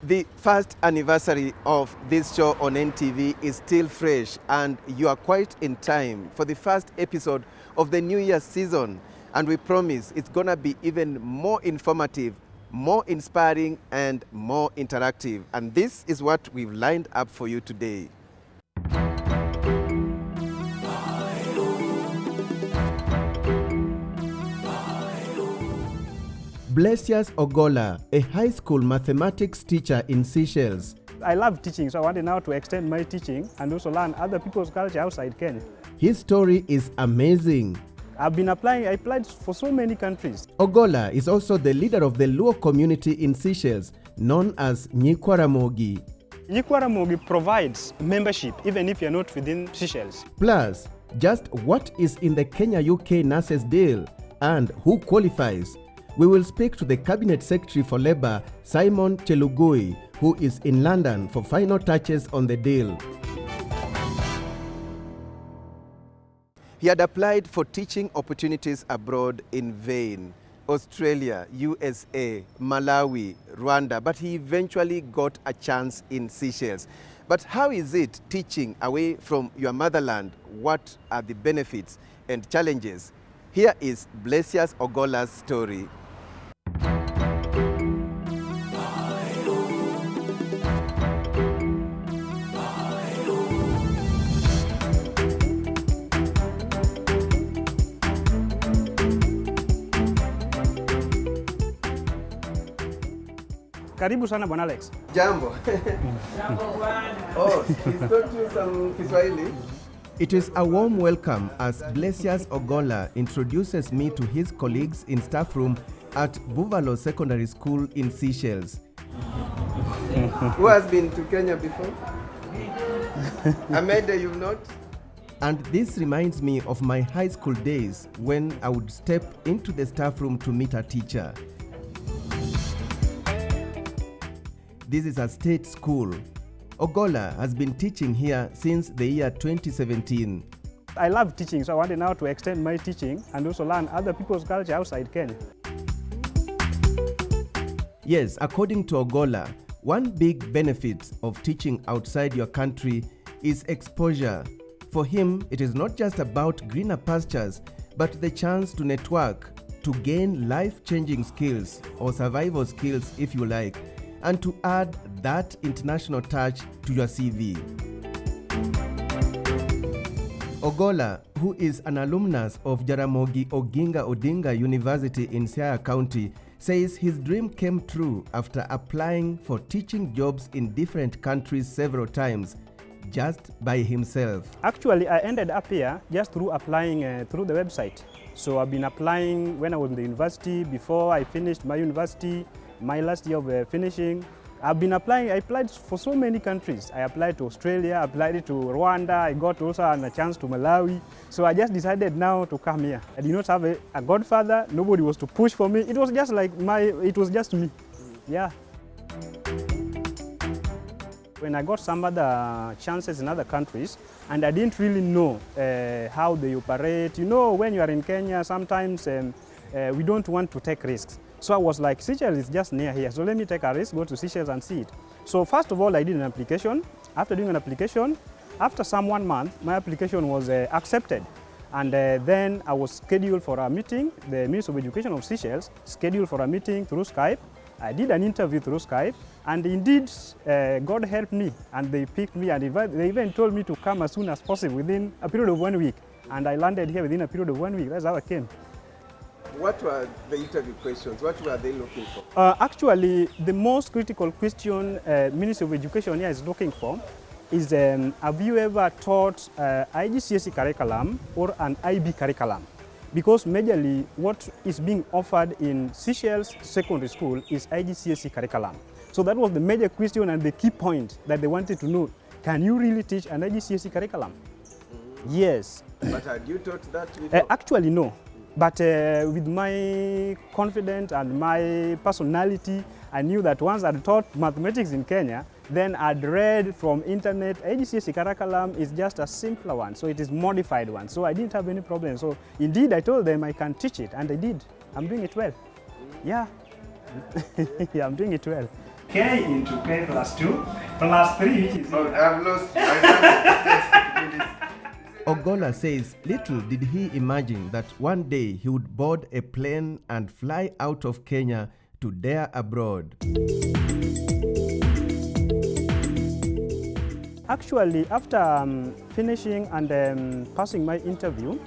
The first anniversary of this show on NTV is still fresh, and you are quite in time for the first episode of the New Year season. And we promise it's gonna be even more informative, more inspiring, and more interactive. And this is what we've lined up for you today. Blessius Ogola, a high school mathematics teacher in Seychelles. I love teaching, so I wanted now to extend my teaching and also learn other people's culture outside Kenya. His story is amazing. I applied for so many countries. Ogola is also the leader of the Luo community in Seychelles, known as Nyikwaramogi. Nyikwaramogi provides membership even if you're not within Seychelles. Plus, just what is in the Kenya-UK nurses deal and who qualifies. We will speak to the Cabinet Secretary for Labour, Simon Chelugui, who is in London for final touches on the deal. He had applied for teaching opportunities abroad in vain. Australia, USA, Malawi, Rwanda, but he eventually got a chance in Seychelles. But how is it teaching away from your motherland? What are the benefits and challenges? Here is Blessius Ogola's story. Karibu sana Bwana Alex. Jambo. Oh, he's taught you some Kiswahili? It is a warm welcome as Blessius Ogola introduces me to his colleagues in staff room at Buvalo Secondary School in Seychelles. Who has been to Kenya before? Amanda, you've not? And this reminds me of my high school days when I would step into the staff room to meet a teacher. This is a state school. Ogola has been teaching here since the year 2017. I love teaching, so I wanted now to extend my teaching and also learn other people's culture outside Kenya. Yes, according to Ogola, one big benefit of teaching outside your country is exposure. For him, it is not just about greener pastures, but the chance to network, to gain life-changing skills or survival skills if you like, and to add that international touch to your CV. Ogola, who is an alumnus of Jaramogi Oginga Odinga University in Siaya County, says his dream came true after applying for teaching jobs in different countries several times, just by himself. Actually, I ended up here just through applying through the website. So I've been applying when I was in the university, before I finished my university, my last year of finishing. I've been applying, I applied for so many countries. I applied to Australia, I applied to Rwanda, I got also a chance to Malawi. So I just decided now to come here. I did not have a godfather, nobody was to push for me. It was just like it was just me. Yeah. When I got some other chances in other countries, and I didn't really know how they operate. You know, when you are in Kenya, sometimes we don't want to take risks. So I was like, Seychelles is just near here, so let me take a risk, go to Seychelles and see it. So first of all, I did an application. After doing an application, after some 1 month, my application was accepted. And then I was scheduled for a meeting. The Minister of Education of Seychelles scheduled for a meeting through Skype. I did an interview through Skype, and indeed, God helped me, and they picked me, and they even told me to come as soon as possible within a period of 1 week. And I landed here within a period of 1 week. That's how I came. What were the interview questions? What were they looking for? Actually, the most critical question Ministry of Education here is looking for is, have you ever taught IGCSE curriculum or an IB curriculum? Because majorly what is being offered in Seychelles Secondary School is IGCSE curriculum. So that was the major question and the key point that they wanted to know. Can you really teach an IGCSE curriculum? Yes. But had you taught that before? Actually, no. But with my confidence and my personality, I knew that once I'd taught mathematics in Kenya, then I'd read from internet, IGCSE curriculum is just a simpler one, so it is modified one. So I didn't have any problem. So indeed, I told them I can teach it, and I did. I'm doing it well. Yeah. Yeah, I'm doing it well. K into K plus 2 plus 3, which is... Oh, I've lost. Ogola says little did he imagine that one day he would board a plane and fly out of Kenya to dare abroad. Actually, after finishing and passing my interview,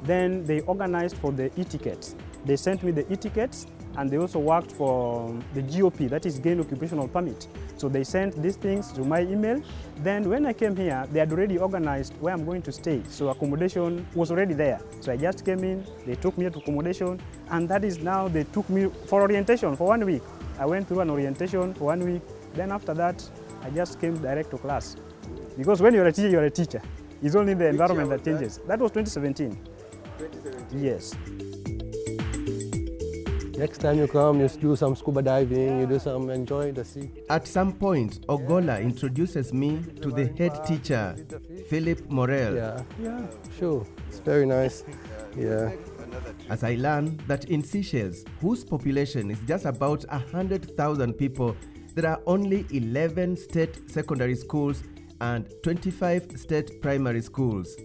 then they organized for the e-tickets. They sent me the e-tickets, and they also worked for the GOP, that is Gain Occupational Permit. So they sent these things to my email. Then when I came here, they had already organized where I'm going to stay. So accommodation was already there. So I just came in, they took me to accommodation, and that is now they took me for orientation for 1 week. I went through an orientation for 1 week. Then after that, I just came direct to class. Because when you're a teacher, you're a teacher. It's only the environment that changes. That was 2017. 2017? Yes. Next time you come, you do some scuba diving, you do some enjoy the sea. At some point, Ogola introduces me to the head teacher, Philip Morel. Yeah, sure. It's very nice. Yeah. As I learn that in Seychelles, whose population is just about 100,000 people, there are only 11 state secondary schools and 25 state primary schools.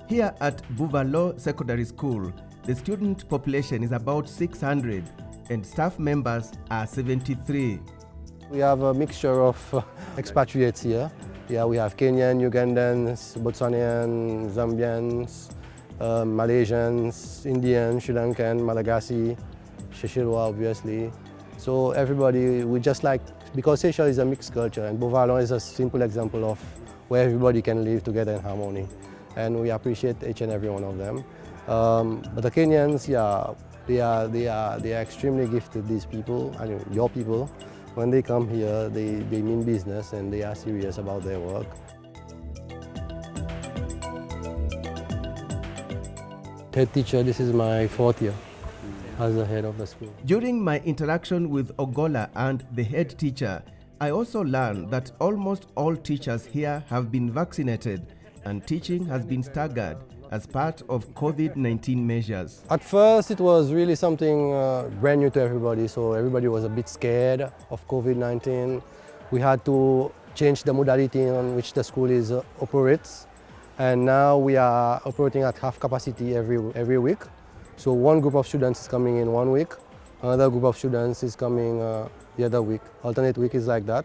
Here at Buvalo Secondary School, the student population is about 600 and staff members are 73. We have a mixture of expatriates here. Yeah, we have Kenyan, Ugandans, Botswanians, Zambians, Malaysians, Indians, Sri Lankan, Malagasy, Seychelles obviously. So everybody, we just like, because Seychelles is a mixed culture and Buvalo is a simple example of where everybody can live together in harmony. And we appreciate each and every one of them. But the Kenyans, yeah, they are extremely gifted, these people, I mean, your people. When they come here, they mean business and they are serious about their work. Head teacher, this is my 4th year as the head of the school. During my interaction with Ogola and the head teacher, I also learned that almost all teachers here have been vaccinated and teaching has been staggered as part of COVID-19 measures. At first it was really something brand new to everybody, so everybody was a bit scared of COVID-19. We had to change the modality on which the school operates, and now we are operating at half capacity every week. So one group of students is coming in 1 week, another group of students is coming the other week. Alternate week is like that,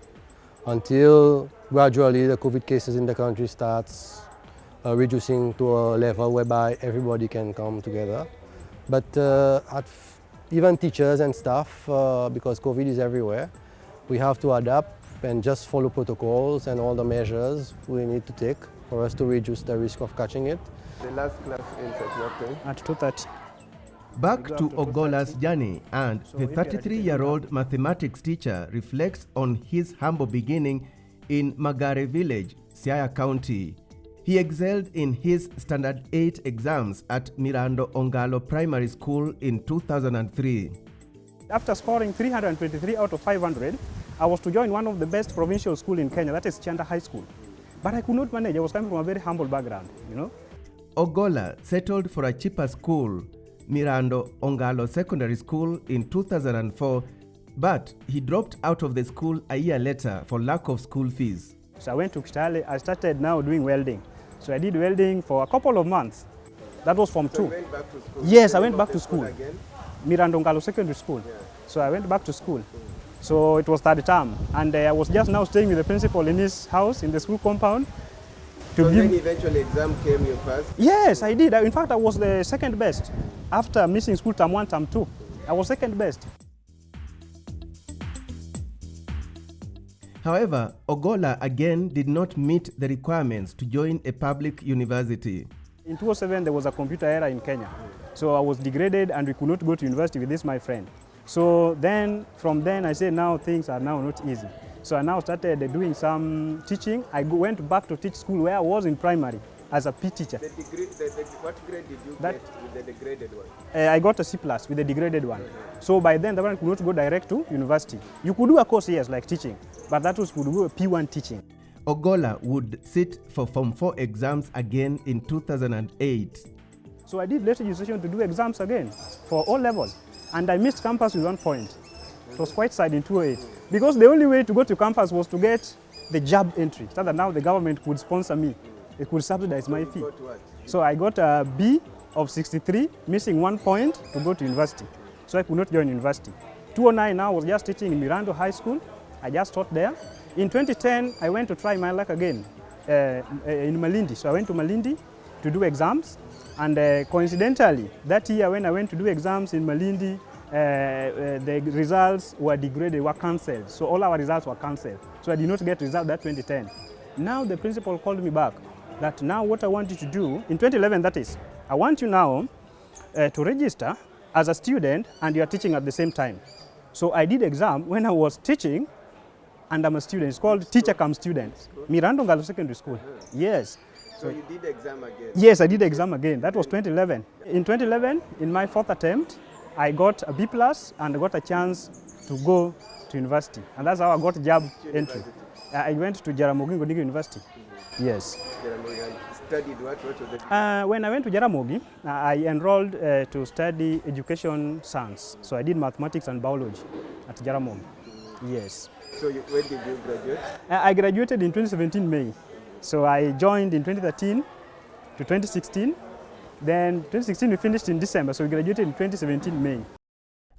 until gradually the COVID cases in the country starts reducing to a level whereby everybody can come together. But even teachers and staff, because COVID is everywhere, we have to adapt and just follow protocols and all the measures we need to take for us to reduce the risk of catching it. The last class ends at what time? At 2:30. Back to Ogola's journey, and the 33-year-old mathematics teacher reflects on his humble beginning in Magare village, Siaya County. He excelled in his Standard 8 exams at Mirando Ongalo Primary School in 2003. After scoring 323 out of 500, I was to join one of the best provincial schools in Kenya, that is Chanda High School. But I could not manage. I was coming from a very humble background, you know. Ogola settled for a cheaper school, Mirando Ongalo Secondary School, in 2004, but he dropped out of the school a year later for lack of school fees. So I went to Kitale. I started now doing welding. So I did welding for a couple of months. That was from 2. So you went back to school? Yes, I went back to school. Again? Mirando Ongalo Secondary School. Yeah. So I went back to school. So it was 3rd term. And I was just now staying with the principal in his house, in the school compound. So when eventually exam came, you passed? Yes, I did. In fact, I was the 2nd best. After missing school term 1, term 2, I was 2nd best. However, Ogola again did not meet the requirements to join a public university. In 2007, there was a computer error in Kenya. So I was degraded and we could not go to university with this, my friend. So then, from then, I said, now things are now not easy. So I now started doing some teaching. I went back to teach school where I was in primary as a P teacher. What grade did you get with the degraded one? I got a C+ with the degraded one. So by then, the one could not go direct to university. You could do a course, yes, like teaching, but that was could do a P1 teaching. Ogola would sit for Form 4 exams again in 2008. So I did late registration to do exams again for O level. and I missed campus with 1 point. It was quite sad in 2008 because the only way to go to campus was to get the job entry, so that now the government could sponsor me. It could subsidize my fee. So I got a B of 63, missing 1 point to go to university. So I could not join university. 2009 now I was just teaching in Mirando High School. I just taught there. In 2010, I went to try my luck again in Malindi. So I went to Malindi to do exams. And coincidentally, that year when I went to do exams in Malindi, the results were degraded, were cancelled. So all our results were cancelled. So I did not get results that 2010. Now the principal called me back that now what I want you to do, in 2011 that is, I want you now to register as a student and you are teaching at the same time. So I did exam when I was teaching and I'm a student. It's called Teacher Cum Student. Mirando Ngalo Secondary School. Yes. So you did exam again? Yes, I did exam again. That was 2011. In 2011, in my 4th attempt, I got a B+ and got a chance to go to university. And that's how I got job entry. I went to Jaramogi Oginga University. Yes. Jaramogi, studied what was the... When I went to Jaramogi, I enrolled to study education science. So I did mathematics and biology at Jaramogi. Yes. So when did you graduate? I graduated in 2017 May. So I joined in 2013 to 2016. Then 2016 we finished in December, so we graduated in 2017 May.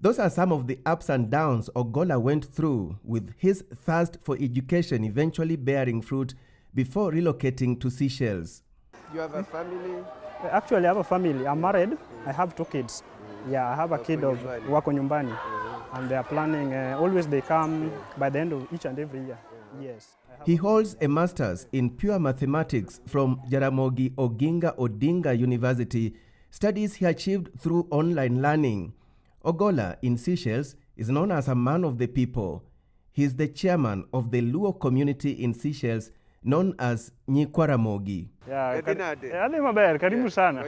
Those are some of the ups and downs Ogola went through, with his thirst for education eventually bearing fruit before relocating to Seychelles. You have a family? Actually, I have a family. I'm married. I have 2 kids. Yeah, I have a kid of wako nyumbani. And they are planning, always they come by the end of each and every year. Yes. He holds a master's in pure mathematics from Jaramogi Oginga Odinga University, studies he achieved through online learning. Ogola in Seychelles is known as a man of the people. He is the chairman of the Luo community in Seychelles, known as Nyikwaramogi. Yeah, karibu sana.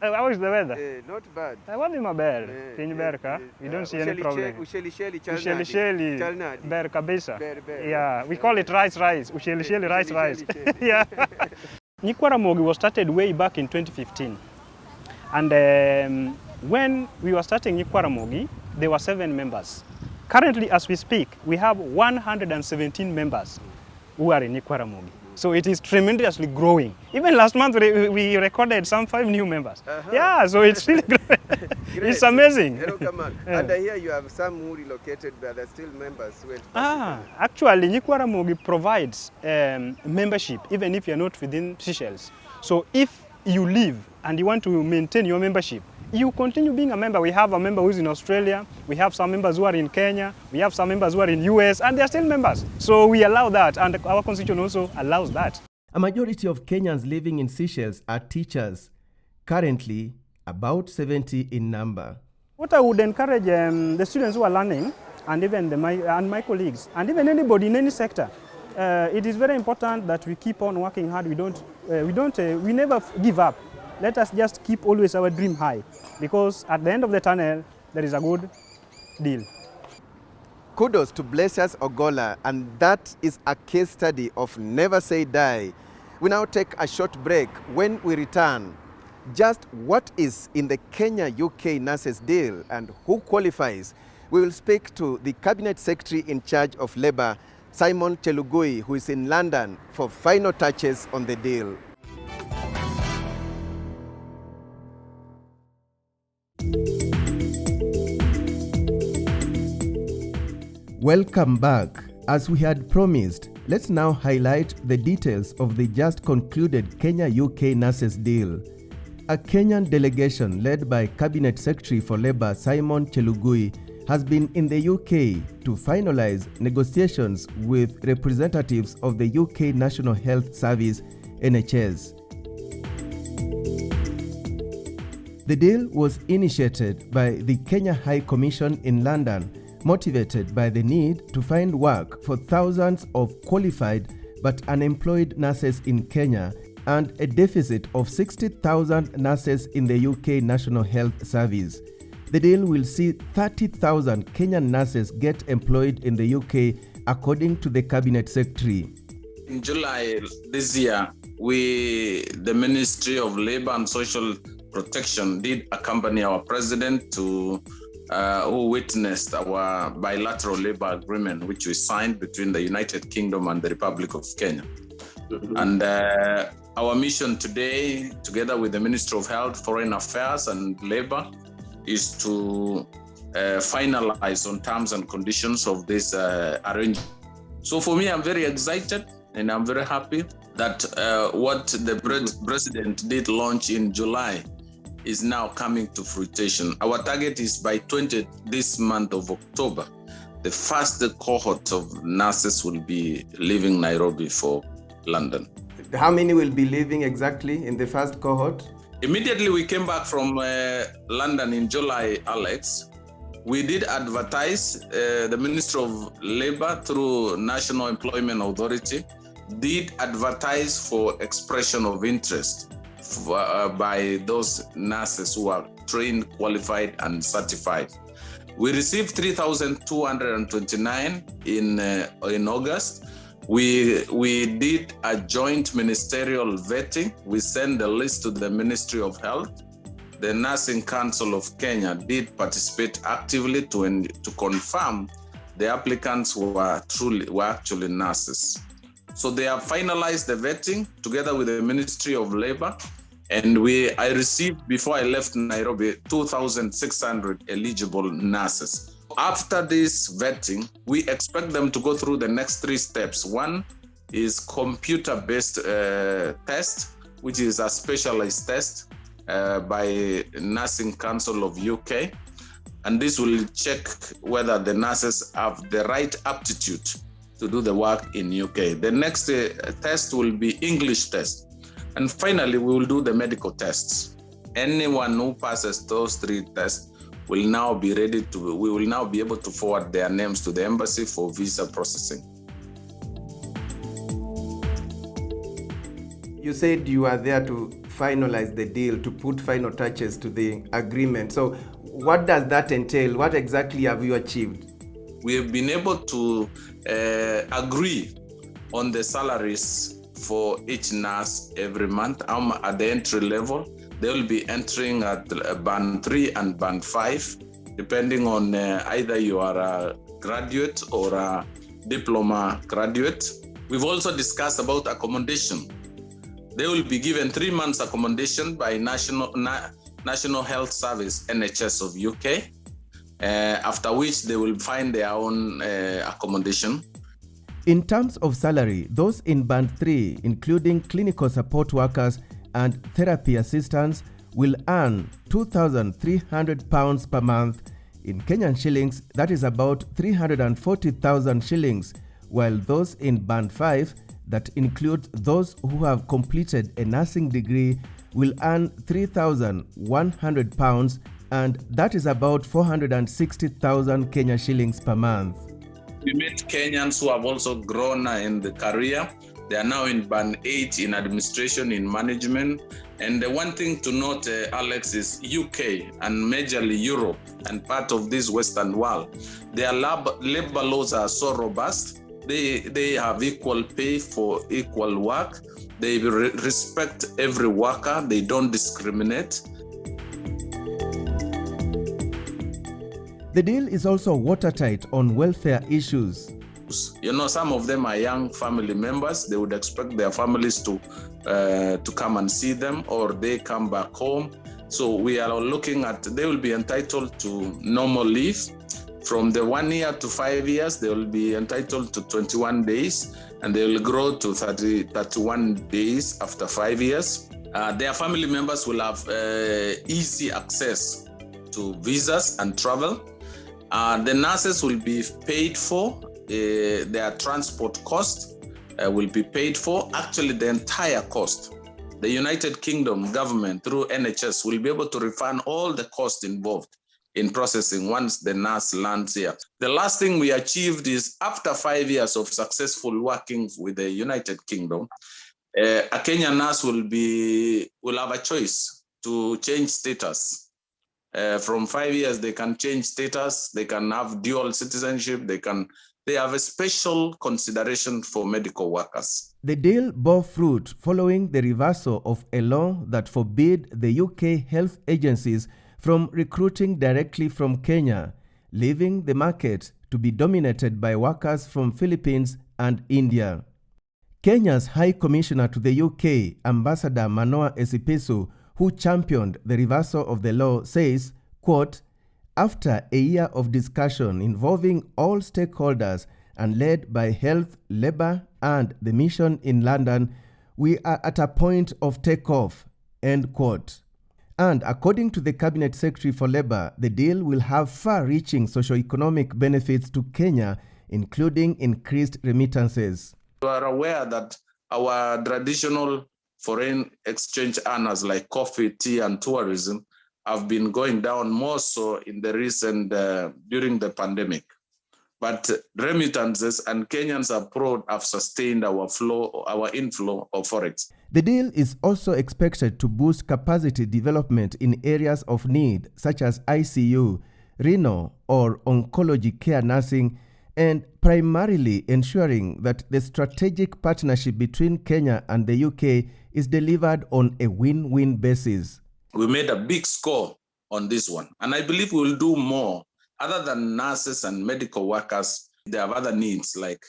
How is the weather? Not bad. Wadi maber, Berka. We don't see any problem. Usheli, ber kabisa. Yeah, we call it rice. Usheli, rice. Yeah. Nyikwaramogi was started way back in 2015. And when we were starting Nyikwaramogi, there were 7 members. Currently, as we speak, we have 117 members who are in Nyikwaramogi. So it is tremendously growing. Even last month we recorded some 5 new members. Yeah, so it's really growing. It's amazing. Hello, Kamal. Yeah. And here you have some who relocated, but they're still members. Actually, Nyikwaramogi provides membership even if you're not within Seychelles. So if you live and you want to maintain your membership, you continue being a member. We have a member who's in Australia, we have some members who are in Kenya, we have some members who are in US, and they're still members. So we allow that, and our constitution also allows that. A majority of Kenyans living in Seychelles are teachers, currently about 70 in number. What I would encourage the students who are learning, and even my colleagues, and even anybody in any sector, it is very important that we keep on working hard. We never give up. Let us just keep always our dream high, because at the end of the tunnel, there is a good deal. Kudos to Blesius Ogola, and that is a case study of never say die. We now take a short break. When we return, just what is in the Kenya-UK nurses deal and who qualifies? We will speak to the Cabinet Secretary in charge of Labour, Simon Chelugui, who is in London for final touches on the deal. Welcome back. As we had promised, let's now highlight the details of the just concluded Kenya-UK nurses deal. A Kenyan delegation led by Cabinet Secretary for Labour Simon Chelugui has been in the UK to finalize negotiations with representatives of the UK National Health Service, NHS. The deal was initiated by the Kenya High Commission in London, motivated by the need to find work for thousands of qualified but unemployed nurses in Kenya and a deficit of 60,000 nurses in the UK National Health Service. The deal will see 30,000 Kenyan nurses get employed in the UK, according to the Cabinet Secretary. In July this year, the Ministry of Labour and Social Protection did accompany our president to who witnessed our bilateral labor agreement, which we signed between the United Kingdom and the Republic of Kenya. Mm-hmm. And our mission today, together with the Ministry of Health, Foreign Affairs and Labor, is to finalize on terms and conditions of this arrangement. So for me, I'm very excited and I'm very happy that what the president did launch in July is now coming to fruition. Our target is by this month of October, the first cohort of nurses will be leaving Nairobi for London. How many will be leaving exactly in the first cohort? Immediately we came back from London in July, Alex. We did advertise, the Ministry of Labor through National Employment Authority did advertise for expression of interest by those nurses who are trained, qualified, and certified. We received 3,229 in August. We did a joint ministerial vetting. We sent the list to the Ministry of Health. The Nursing Council of Kenya did participate actively to confirm the applicants were actually nurses. So they have finalized the vetting together with the Ministry of Labor. And I received, before I left Nairobi, 2,600 eligible nurses. After this vetting, we expect them to go through the next 3 steps. One is computer-based test, which is a specialized test by Nursing Council of UK. And this will check whether the nurses have the right aptitude to do the work in UK. The next test will be English test. And finally, we will do the medical tests. Anyone who passes those 3 tests we will now be able to forward their names to the embassy for visa processing. You said you are there to finalize the deal, to put final touches to the agreement. So what does that entail? What exactly have you achieved? We have been able to agree on the salaries for each nurse every month. At the entry level, they will be entering at band 3 and band 5, depending on either you are a graduate or a diploma graduate. We've also discussed about accommodation. They will be given 3 months accommodation by National Health Service, NHS of UK, after which they will find their own accommodation. In terms of salary, those in band 3, including clinical support workers and therapy assistants, will earn £2,300 per month. In Kenyan shillings, that is about 340,000 shillings, while those in band 5, that includes those who have completed a nursing degree, will earn £3,100, and that is about 460,000 Kenya shillings per month. We met Kenyans who have also grown in the career. They are now in band 8 in administration, in management. And the one thing to note, Alex, is UK and majorly Europe and part of this Western world, their labor laws are so robust. They have equal pay for equal work. They respect every worker. They don't discriminate. The deal is also watertight on welfare issues. You know, some of them are young family members. They would expect their families to come and see them, or they come back home. So we are looking at, they will be entitled to normal leave. From the 1 year to 5 years, they will be entitled to 21 days, and they will grow to 31 days after 5 years. Their family members will have easy access to visas and travel. The nurses will be paid for, their transport cost will be paid for, actually the entire cost. The United Kingdom government through NHS will be able to refund all the costs involved in processing once the nurse lands here. The last thing we achieved is after 5 years of successful working with the United Kingdom, a Kenyan nurse will have a choice to change status. From 5 years, they can change status, they can have dual citizenship, they have a special consideration for medical workers. The deal bore fruit following the reversal of a law that forbade the UK health agencies from recruiting directly from Kenya, leaving the market to be dominated by workers from Philippines and India. Kenya's High Commissioner to the UK, Ambassador Manoa Esipisu, who championed the reversal of the law, says, quote, "After a year of discussion involving all stakeholders and led by Health, Labour and the Mission in London, we are at a point of takeoff," end quote. And according to the Cabinet Secretary for Labour, the deal will have far-reaching socio-economic benefits to Kenya, including increased remittances. You are aware that our traditional foreign exchange earners like coffee, tea, and tourism have been going down more so in the recent, during the pandemic. But remittances and Kenyans abroad have sustained our inflow of forex. The deal is also expected to boost capacity development in areas of need, such as ICU, renal, or oncology care nursing, and primarily ensuring that the strategic partnership between Kenya and the UK is delivered on a win-win basis. We made a big score on this one, and I believe we'll do more. Other than nurses and medical workers, they have other needs like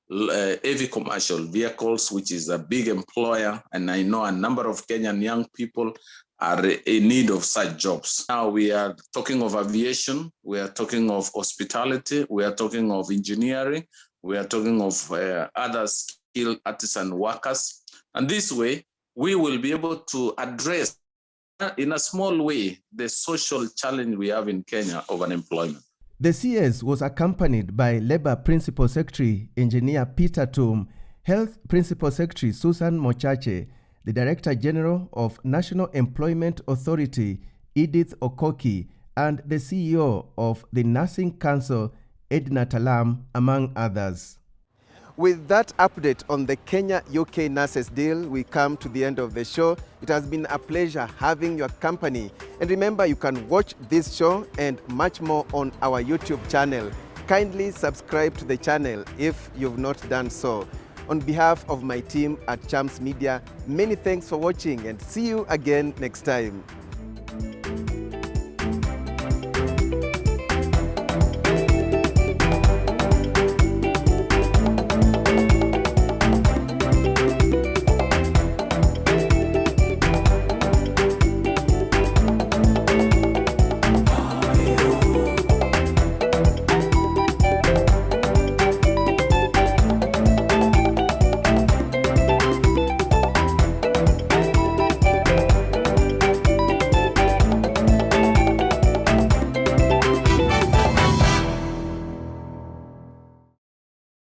heavy commercial vehicles, which is a big employer, and I know a number of Kenyan young people are in need of such jobs. Now we are talking of aviation, we are talking of hospitality, we are talking of engineering, we are talking of other skilled artisan workers. And this way, we will be able to address in a small way the social challenge we have in Kenya of unemployment. The CS was accompanied by Labour Principal Secretary Engineer Peter Tum, Health Principal Secretary Susan Mochache, the Director General of National Employment Authority Edith Okoki, and the CEO of the Nursing Council Edna Talam, among others. With that update on the Kenya-UK nurses deal, we come to the end of the show. It has been a pleasure having your company. And remember, you can watch this show and much more on our YouTube channel. Kindly subscribe to the channel if you've not done so. On behalf of my team at Chams Media, many thanks for watching and see you again next time.